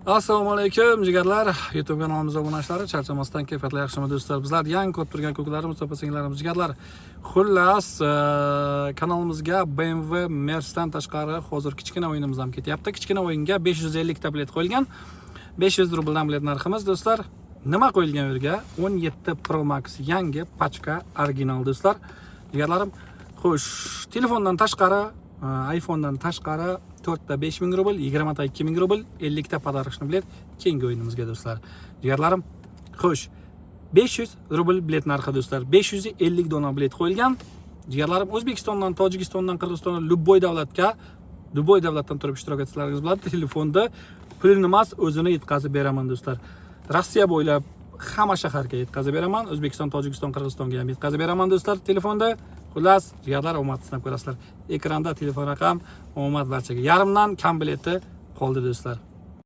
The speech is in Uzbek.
Assalomu alaykum jigarlar. YouTube kanalimizga obunachilari, charchamasdan kayfiyatli yaxshimi do'stlar. Bizlar yangi ko'rib turgan ko'klarimiz, to'pasinglarimiz jigarlar. Xullas, kanalimizga BMW Mercedes tashqari hozir kichkina o'yinimiz ham ketyapti. Kichkina o'yinga 550 ta bilet qo'yilgan. 500 rubldan bilet narximiz do'stlar. Nima qo'yilgan u yerga? 17 Pro Max yangi pachka original do'stlar. Jigarlarim, xo'sh, telefondan tashqari, iPhone'dan tashqari 4 ta 5000 rubl, 20 ta 2000 rubl, 50 ta pодарочный bilet keyingi o'yinimizga do'stlar. Jigarlarim, xo'sh, 500 rubl bilet narxi do'stlar. 550 dona bilet qo'yilgan. Jigarlarim, O'zbekistondan, Tojikistondan, Qirg'izistondan любой davlatdan turib ishtirok etishlaringiz bo'ladi. Telefonda pulni emas, o'zini yetkazib beraman do'stlar. Rossiya bo'ylab hamma shaharga yetkazib beraman. O'zbekiston, Tojikiston, Qirg'izistonga ham yetkazib beraman do'stlar telefonda. Xullas, jigarlar, omad sinab ko'rasizlar. Ekranda telefon raqam, omad barchaga. Yarimdan kam bileti qoldi do'stlar.